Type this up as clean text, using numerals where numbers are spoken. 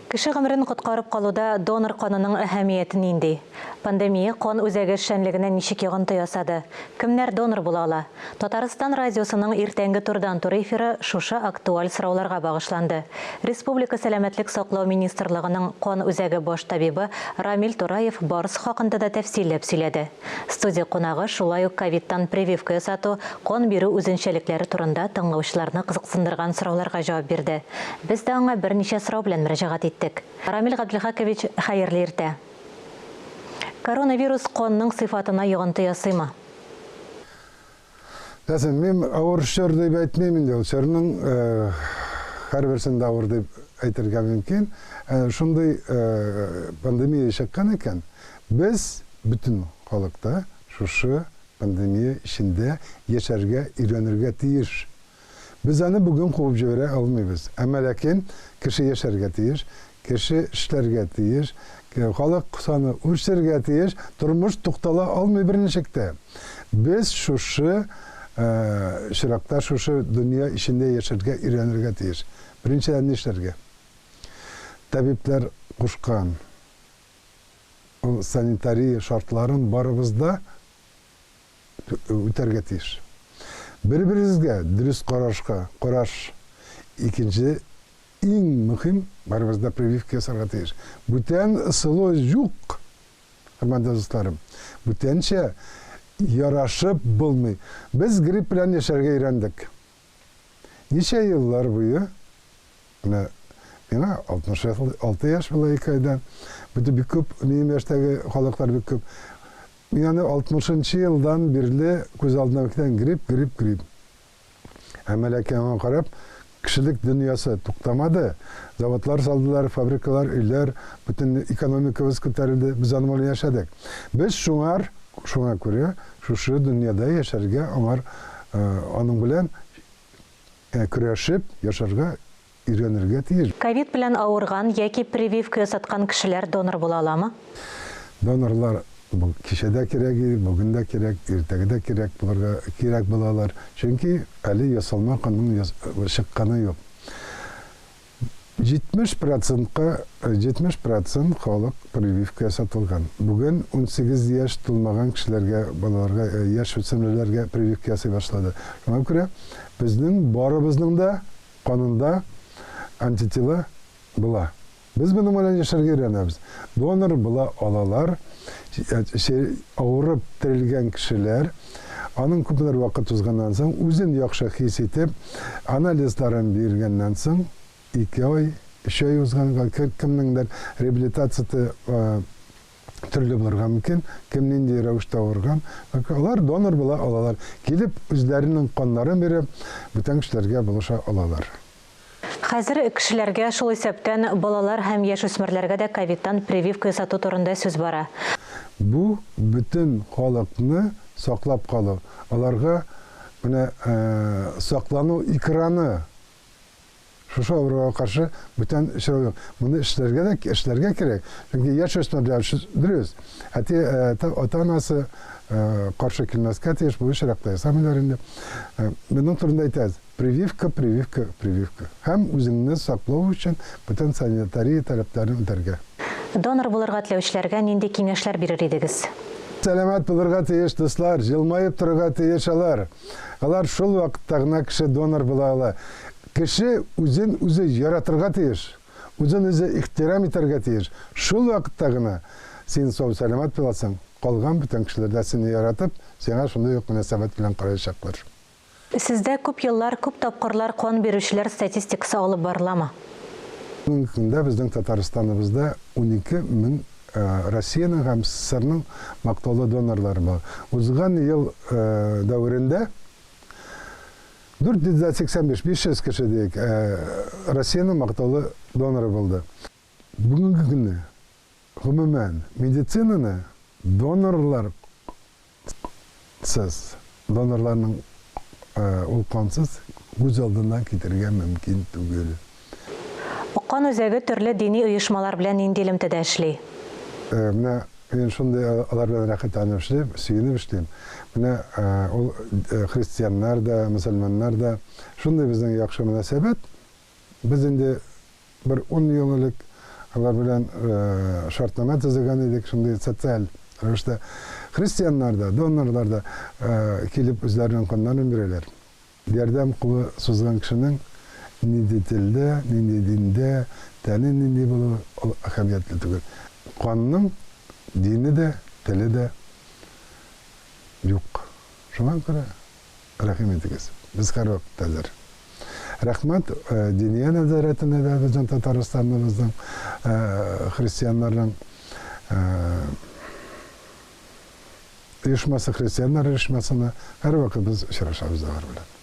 Кеше гомерен коткарып калуда донор канының әһәмиятен инде. Пандемия кан үзәге эшчәнлегенә ничек йогынты ясады? Кемнәр донор була ала? Татарстан радиосының иртәнге турдан тур эфиры шушы актуаль сорауларга багышланды. Республика сәламәтлек саклау министрлыгының кан үзәге баш табибы Рамил Тураев барыс хакында да тәфсилләп сөйләде. Студия кунагы шулай ук ковидтан прививка ясату, кан бирү үзенчәлекләре турында тыңлаучыларны кызыксындырган сорауларга җавап бирде. Без дә аңа берничә сорау белән мөрәҗәгать иттек. Рамил Габделхакович, хәерле иртә. Коронавирус канның сыйфатына йогынты ясыймы? Мен ауыр шөр деп әйтмеймін де, шөрнің һәрберсен ауыр деп әйтергә мөмкин. Шундай пандемия чыккан икән, без бүтән халыкта шушы пандемия içinde яшәргә, өйрәнергә тиеш. Biz аны бүген куып җибәрә алмыйбыз. Әмма ләкин кеше яшәргә тиеш, кеше эшләргә тиеш, халык саны үсәргә тиеш, тормыш туктала алмый берничектә. Без шушы чиракта шушы дөнья içinde яшәргә, өйрәнергә тиеш. Беренчедән нишләргә? Табиблар кушкан санитария шартларын барыбызда үтәргә тиеш. Bir-birimizге dürüst караш. İkinci, en mühim barımızda прививка ясарга тиеш. Бүтән ысылу юк, хөрмәтле дусларым. Бүтәнчә ярашып булмый. Без грипп белән яшәргә өйрәндек. Ничә еллар буе, миңа 66 яшь була икәйдән. Бүтән бик күп минем яшьтәге халыклар бик күп. Yani 60-cı yıldan birli göz aldığına bakıdan grip. Ama lakin qarab, kişilik dünyası tuktamadı. Zavatlar saldılar, fabrikalar, iller, bütün ekonomikimiz kotarıldı. Biz anımalı yaşadık. Biz şuna göre şu dünyada yaşarga, ama onun bilen küreşip yaşarga, öğrenirge tiyir. Covid bilen ağırgan, yaki прививка ясаткан kişiler donor buла alamы? Donorlar kişide kerek, bugün de kerek, ertege de kerek bulalar. Çünkü Ali yasalma kanının şıkkanı yok. 70% halk прививка yasatılgan. Bugün 18 yaş tulmagan kişilerge, balalarga, yaş ötsemlerge прививка yasay başladı. Şuna göre bizning barımızın da kanında antitela bula. Biz bunu bilen yaşarga öğrenemiz. Donor bula alalar, ağırıp tirilgen kişiler, anın köpler vakit uzgandan soň, özün yaxşı his etip, analizlerin bergenden soň, 2 ay, 3 ay uzgan kimningdir reabilitatsiyası türlü bolgan mümkin, kimnindir ravişte ağırgan, onlar donor bula alalar. Gelip özlerinin kanlarını berip, bütün kişilerge buluşa alalar. Хәзер кешеләргә шул исәптән балалар һәм яшь үсмерләргә дә ковидтан прививка ясату турында сүз бара. Bu bütün халыкны саклап калу. Аларга менә саклану экранı шушы авыруга каршы бүтән эшләр. Моны эшләргә кирәк. Чөнки яшь үсмерләр дөрес. Ата-анасы каршы килмәскә тиеш бу эшләрдә ясамыйлар инде. Моның турында әйтәбез. Прививка. Һәм үзеңне саклау өчен бүтән санитария таләпләрен үтәргә. Донор булырга теләүчеләргә нинди киңәшләр бирер идегез? Сәламәт булырга тиеш дуслар, җылмаеп торырга тиеш алар. Алар шул вакытта гына кеше донор була ала. Кеше үзен үзе яратырга тиеш, үзен үзе ихтирам итәргә тиеш. Шул вакытта гына син сау сәламәт буласың, калган бүтән кешеләр дә сине яратып, сиңа шундый ук мөнәсәбәт белән караячаклар. Сездә күп еллар, күп тапкырлар кан бирүчеләр статистикасы алып барыламы? Бүгенге безнең Татарстаныбызда 12 мең Россиянең һәм СССРның мактаулы донорлары бар. Узган ел дәврендә 485-500 кеше дiyek Россиянең мактаулы доноры булды. Бүгенге көндә гомумән медицинаны донорларның ул кансыз үз алдыннан китергә мөмкин түгел. Кан үзәге төрле дини оешмалар белән инде элемтәдә эшли. Менә мен шундый алар белән рәхәтләнеп эшлим, сөенеп эшлим. Менә ул христианнар да, мөселманнар да шундый безнең яхшы мөнәсәбәт. Biz инде bir 10 ел элек Алар белән шартнама төзегән идек, шундый социаль рәвештә. Христианнар да, донорлар да килеп үзләренең каннарын бирәләр. Ярдәм кулы сузган кешенең нинди телдә, нинди диндә, тәне нинди булуы ул әһәмиятле түгел. Канның дине дә, теле дә юк. Шуңа күрә рәхим итегез. Без һәрвакыт әзер. Рәхмәт диния нәзарәтенә дә безнең Татарстаныбызның христианнарның оешмасы, христианнар оешмасына һәрвакыт без очрашабыз алар белән.